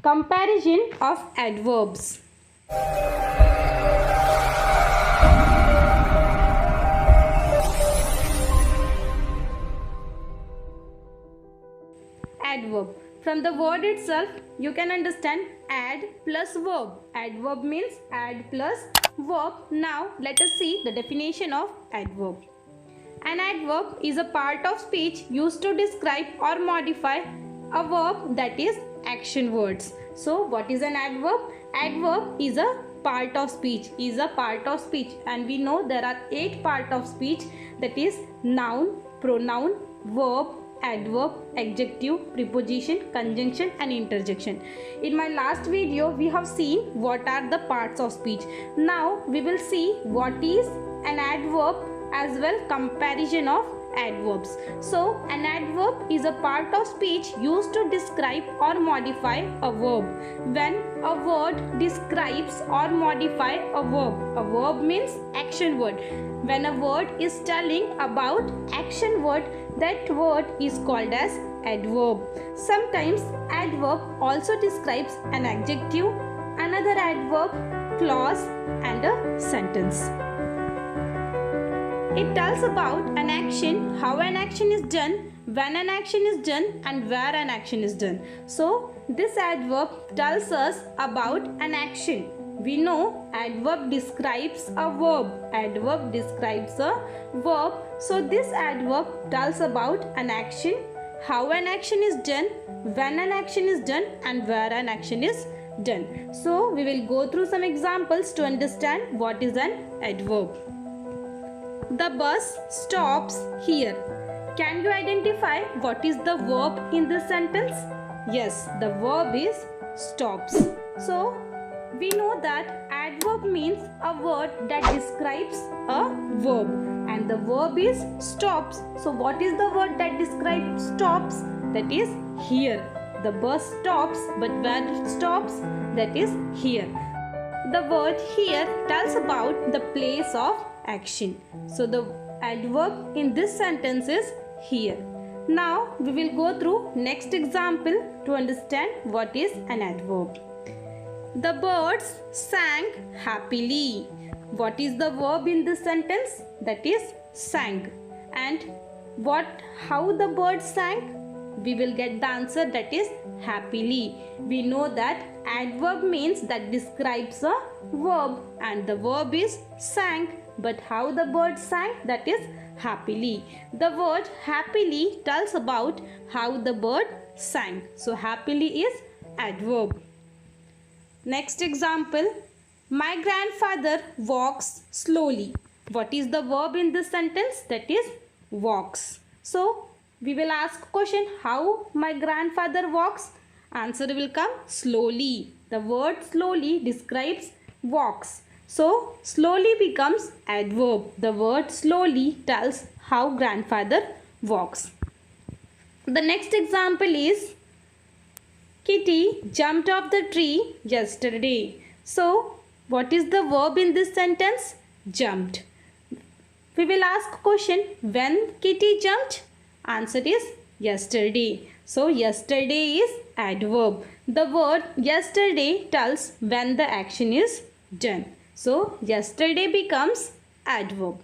Comparison of adverbs. Adverb. From the word itself, you can understand add plus verb. Adverb means add plus verb. Now, let us see the definition of adverb. An adverb is a part of speech used to describe or modify a verb, that is action words. So, what is an adverb? Adverb is a part of speech, and we know there are 8 parts of speech, that is noun, pronoun, verb, adverb, adjective, preposition, conjunction and interjection. In my last video we have seen what are the parts of speech. Now we will see what is an adverb as well comparison of adverbs. So an adverb is a part of speech used to describe or modify a verb. When a word describes or modify a verb means action word. When a word is telling about action word, that word is called as adverb. Sometimes adverb also describes an adjective, another adverb, clause and a sentence. It tells about an action, how an action is done, when an action is done and where an action is done. So this adverb tells us about an action. We know adverb describes a verb. So this adverb tells about an action, how an action is done, when an action is done and where an action is done. So we will go through some examples to understand what is an adverb. The bus stops here. Can you identify what is the verb in this sentence? Yes, the verb is stops. So we know that adverb means a word that describes a verb, and the verb is stops. So what is the word that describes stops? That is here. The bus stops, but where it stops? That is here. The word here tells about the place of action. So the adverb in this sentence is here. Now we will go through next example to understand what is an adverb. The birds sang happily. What is the verb in this sentence? That is sang. And how the birds sang? We will get the answer, that is happily. We know that adverb means that describes a verb and the verb is sang. But how the bird sang? That is happily. The word happily tells about how the bird sang. So happily is adverb. Next example. My grandfather walks slowly. What is the verb in this sentence? That is walks. So we will ask question, how my grandfather walks? Answer will come slowly. The word slowly describes walks. So slowly becomes adverb. The word slowly tells how grandfather walks. The next example is Kitty jumped off the tree yesterday. So what is the verb in this sentence? Jumped. We will ask question, when Kitty jumped? Answer is yesterday. So yesterday is adverb. The word yesterday tells when the action is done. So yesterday becomes adverb.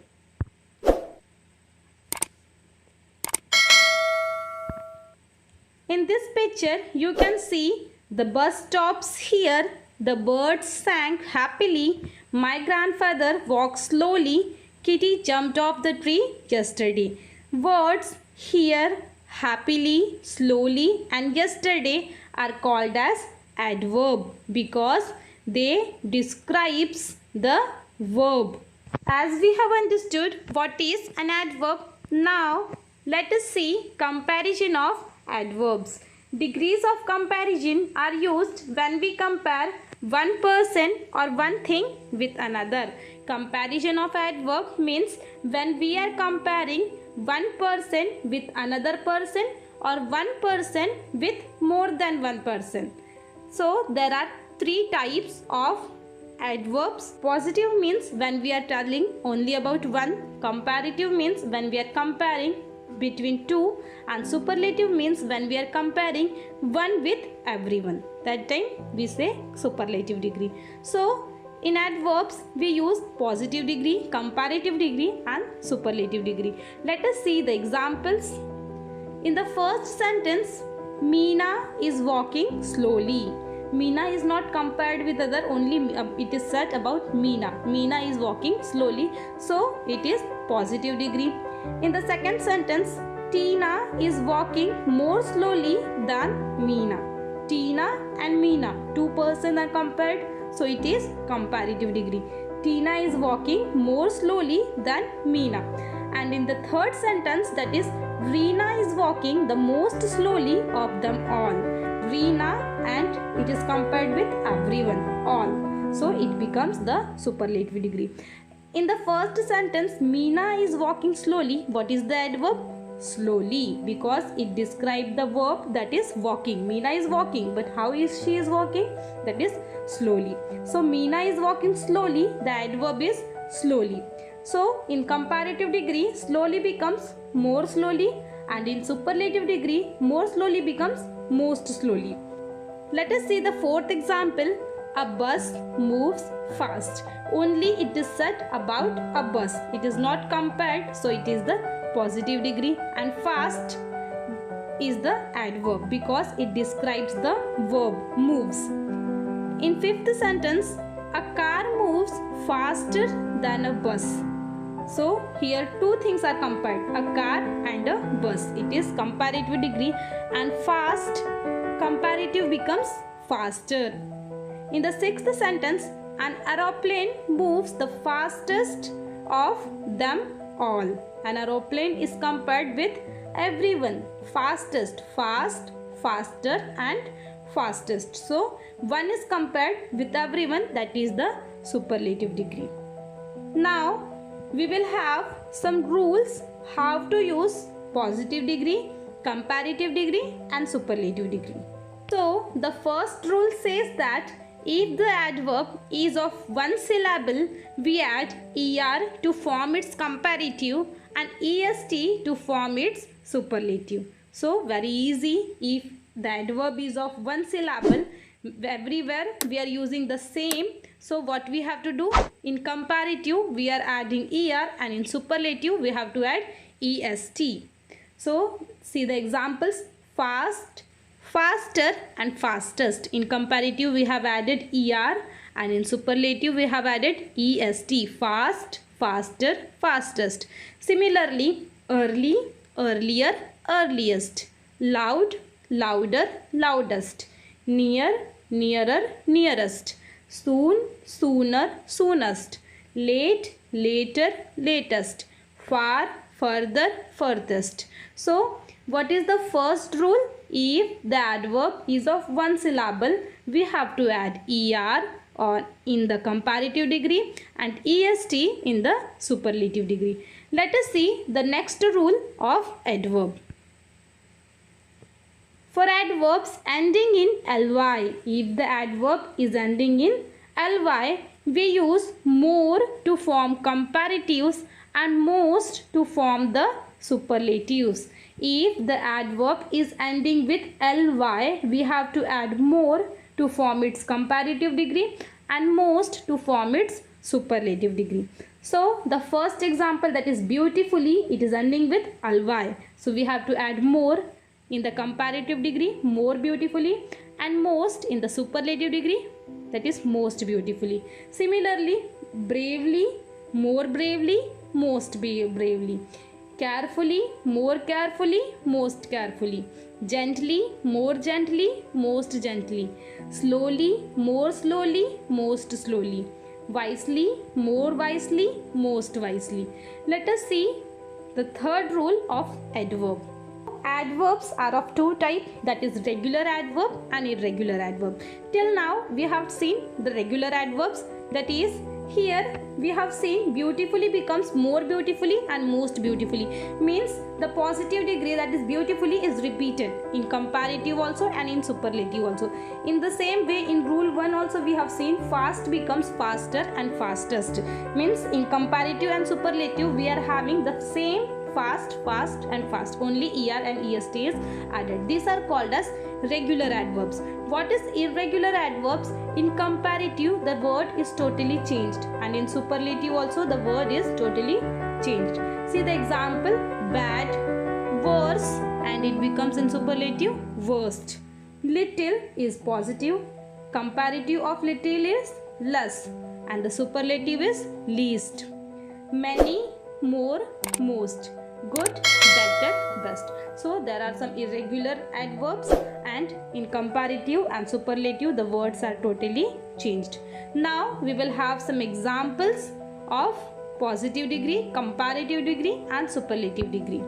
In this picture you can see the bus stops here, the birds sang happily, my grandfather walked slowly, Kitty jumped off the tree yesterday. Words here, happily, slowly and yesterday are called as adverb because they describes the verb. As we have understood what is an adverb, now let us see comparison of adverbs. Degrees of comparison are used when we compare one person or one thing with another. Comparison of adverb means when we are comparing one person with another person or one person with more than one person. So there are 3 types of adverbs. Positive means when we are telling only about one. Comparative means when we are comparing between two, and superlative means when we are comparing one with everyone. That time we say superlative degree. So in adverbs we use positive degree, comparative degree and superlative degree. Let us see the examples. In the first sentence, Meena is walking slowly. Meena is not compared with other, only it is said about Meena. Meena is walking slowly, so it is positive degree. In the second sentence, Tina is walking more slowly than Meena. Tina and Meena, two persons are compared, so it is comparative degree. Tina is walking more slowly than Meena. And in the third sentence, that is, Reena is walking the most slowly of them all. Reena, and it is compared with everyone, all. So it becomes the superlative degree. In the first sentence, Meena is walking slowly. What is the adverb? Slowly, because it describes the verb that is walking. Meena is walking, but how is she is walking? That is slowly. So Meena is walking slowly. The adverb is slowly. So in comparative degree, slowly becomes more slowly, and in superlative degree, more slowly becomes most slowly. Let us see the fourth example. A bus moves fast. Only it is said about a bus. It is not compared, so it is the positive degree, and fast is the adverb because it describes the verb moves. In fifth sentence, a car moves faster than a bus. So here two things are compared, a car and a bus. It is comparative degree, and fast comparative becomes faster. In the sixth sentence, an aeroplane moves the fastest of them all. An aeroplane is compared with everyone. Fastest, fast, faster and fastest. So one is compared with everyone, that is the superlative degree. Now we will have some rules how to use positive degree, comparative degree and superlative degree. So the first rule says that if the adverb is of one syllable, we add er to form its comparative and est to form its superlative. So very easy. If the adverb is of one syllable, everywhere we are using the same. So what we have to do? In comparative we are adding er, and in superlative we have to add est. So see the examples. Fast, faster and fastest. In comparative we have added er, and in superlative we have added est. Fast, faster, fastest. Similarly, early, earlier, earliest. Loud, louder, loudest. Near, nearer, nearest. Soon, sooner, soonest. Late, later, latest. Far, further, furthest. So what is the first rule? If the adverb is of one syllable, we have to add er or in the comparative degree and est in the superlative degree. Let us see the next rule of adverb. For adverbs ending in ly, if the adverb is ending in ly, we use more to form comparatives and most to form the superlatives. If the adverb is ending with ly, we have to add more to form its comparative degree and most to form its superlative degree. So the first example, that is beautifully, it is ending with ly. So we have to add more in the comparative degree, more beautifully, and most in the superlative degree, that is most beautifully. Similarly, bravely, more bravely, most bravely. Carefully, more carefully, most carefully. Gently, more gently, most gently. Slowly, more slowly, most slowly. Wisely, more wisely, most wisely. Let us see the third rule of adverb. Adverbs are of two types, that is regular adverb and irregular adverb. Till now we have seen the regular adverbs, that is here we have seen beautifully becomes more beautifully and most beautifully. Means the positive degree, that is beautifully, is repeated in comparative also and in superlative also. In the same way, in rule 1 also we have seen fast becomes faster and fastest. Means in comparative and superlative we are having the same fast, fast and fast. Only er and est is added. These are called as regular adverbs. What is irregular adverbs? In comparative, the word is totally changed, and in superlative also the word is totally changed. See the example: bad, worse, and it becomes in superlative worst. Little is positive, comparative of little is less, and the superlative is least. Many, more, most. Good, better, best. So there are some irregular adverbs, and in comparative and superlative the words are totally changed. Now we will have some examples of positive degree, comparative degree and superlative degree.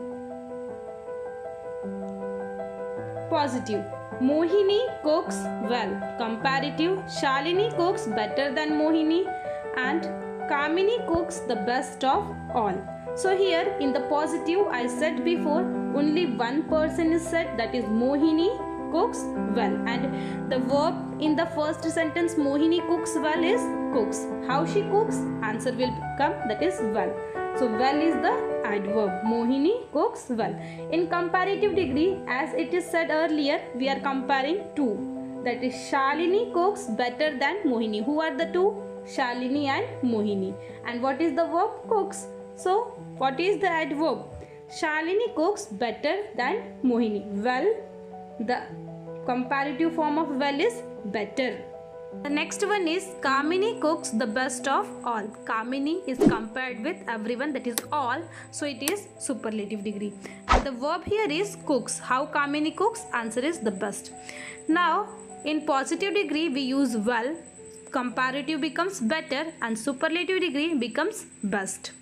Positive: Mohini cooks well. Comparative: Shalini cooks better than Mohini, and Kamini cooks the best of all. So here in the positive, I said before, only one person is said, that is Mohini cooks well, and the verb in the first sentence Mohini cooks well is cooks. How she cooks? Answer will come, that is well. So well is the adverb. Mohini cooks well. In comparative degree, as it is said earlier, we are comparing two, that is Shalini cooks better than Mohini. Who are the two? Shalini and Mohini. And what is the verb? Cooks. So what is the adverb? Shalini cooks better than Mohini. Well, the comparative form of well is better. The next one is Kamini cooks the best of all. Kamini is compared with everyone, that is all, so it is superlative degree. And the verb here is cooks. How Kamini cooks? Answer is the best. Now in positive degree we use well, comparative becomes better, and superlative degree becomes best.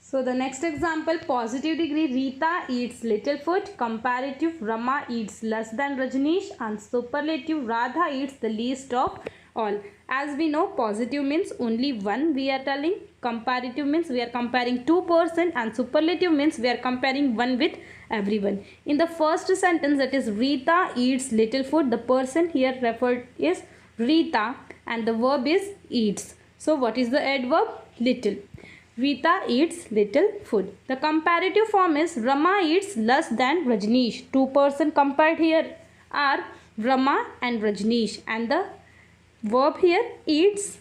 So the next example: positive degree, Rita eats little food. Comparative, Rama eats less than Rajneesh, and superlative, Radha eats the least of all. As we know, positive means only one we are telling, comparative means we are comparing two persons, and superlative means we are comparing one with everyone. In the first sentence, that is Rita eats little food, the person here referred is Rita, and the verb is eats. So what is the adverb? Little. Rita eats little food. The comparative form is Rama eats less than Rajneesh. Two persons compared here are Rama and Rajneesh, and the verb here eats.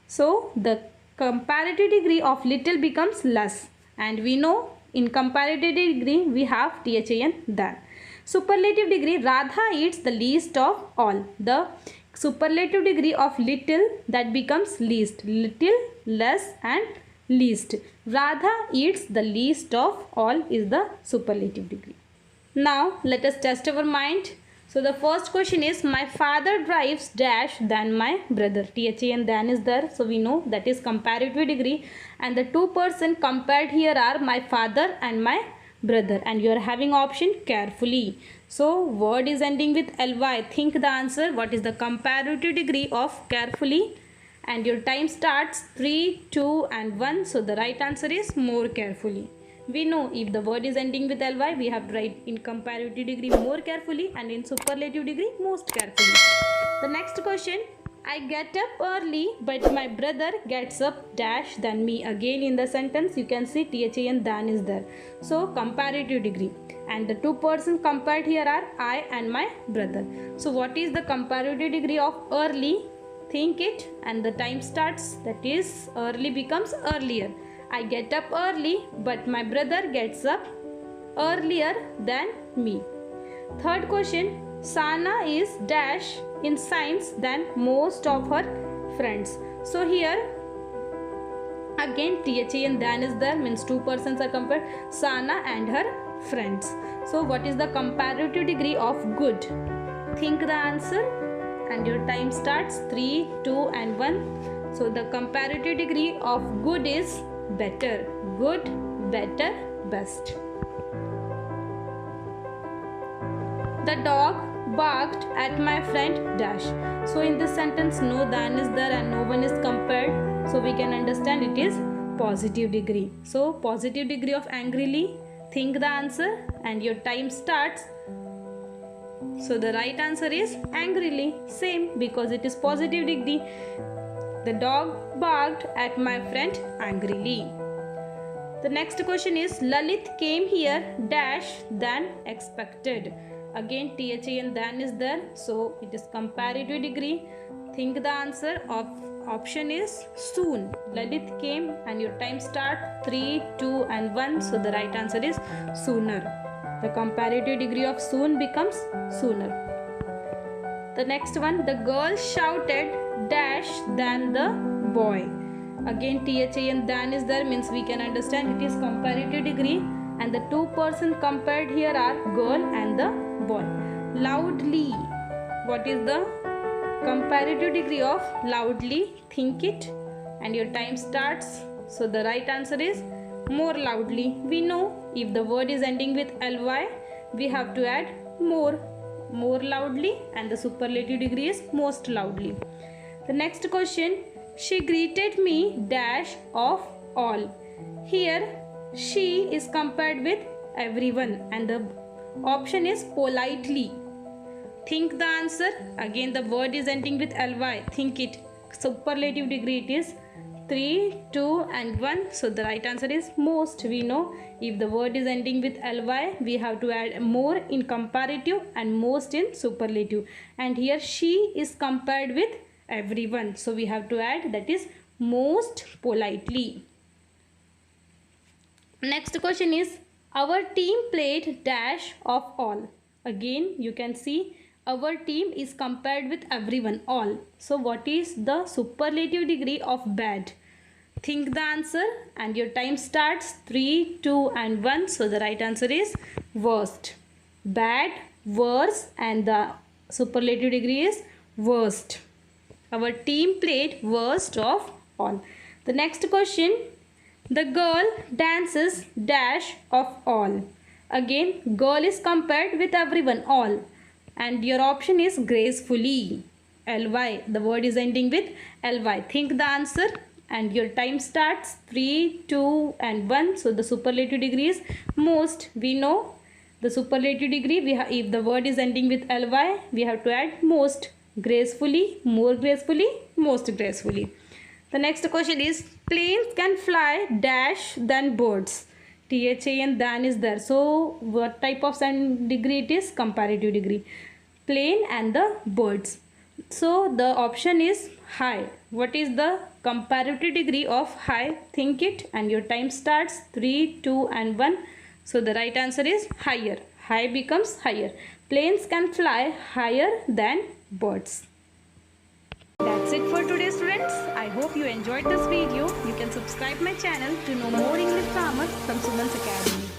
So the comparative degree of little becomes less, and we know in comparative degree we have THAN than. Superlative degree, Radha eats the least of all. The superlative degree of little, that becomes least. Little, less and least. Radha eats the least of all is the superlative degree. Now let us test our mind. So the first question is, my father drives dash than my brother. THAN than is there, so we know that is comparative degree, and the two persons compared here are my father and my brother, and you are having option carefully. So word is ending with ly. Think the answer. What is the comparative degree of carefully? And your time starts 3, 2 and 1. So the right answer is more carefully. We know if the word is ending with ly, we have to write in comparative degree more carefully, and in superlative degree most carefully. The next question, I get up early but my brother gets up dash than me. Again in the sentence you can see THAN than is there. So comparative degree, and the two persons compared here are I and my brother. So what is the comparative degree of early? Think it, and the time starts, that is early becomes earlier. I get up early but my brother gets up earlier than me. Third question, Sana is dash in science than most of her friends. So here again THAN than is there, means two persons are compared, Sana and her friends. So what is the comparative degree of good? Think the answer, and your time starts 3, 2 and 1. So the comparative degree of good is better. Good, better, best. The dog barked at my friend dash. So in this sentence no than is there and no one is compared, so we can understand it is positive degree. So positive degree of angrily. Think the answer, and your time starts. So the right answer is angrily. Same, because it is positive degree. The dog barked at my friend angrily. The next question is Lalit came here dash than expected. Again THAN than is there, so it is comparative degree. Think the answer of option is soon. Lalit came and your time start 3, 2 and 1, so the right answer is sooner. The comparative degree of soon becomes sooner. The next one, the girl shouted dash than the boy. Again THAN than is there, means we can understand it is comparative degree, and the two persons compared here are girl and the boy. Loudly, what is the comparative degree of loudly? Think it and your time starts. So the right answer is more loudly. We know if the word is ending with ly, we have to add more loudly, and the superlative degree is most loudly. The next question, she greeted me dash of all. Here she is compared with everyone and the option is politely. Think the answer. Again the word is ending with ly. Think it. Superlative degree it is 3, 2 and 1. So the right answer is most. We know if the word is ending with ly, we have to add more in comparative and most in superlative. And here she is compared with everyone. So we have to add, that is most politely. Next question is our team played dash of all. Again you can see our team is compared with everyone, all. So what is the superlative degree of bad? Think the answer and your time starts 3, 2 and 1. So the right answer is worst. Bad, worse, and the superlative degree is worst. Our team played worst of all. The next question, the girl dances dash of all. Again girl is compared with everyone, all, and your option is gracefully, ly. The word is ending with ly. Think the answer and your time starts 3, 2 and 1. So the superlative degree is most. We know the superlative degree, if the word is ending with ly, we have to add most. Gracefully, more gracefully, most gracefully. The next question is planes can fly dash than birds. THAN than is there. So what type of degree it is? Comparative degree. Plane and the birds. So the option is high. What is the comparative degree of high? Think it and your time starts 3, 2 and 1. So the right answer is higher. High becomes higher. Planes can fly higher than birds. That's it for today, students. I hope you enjoyed this video. You can subscribe my channel to know more English grammar from Suman's Academy.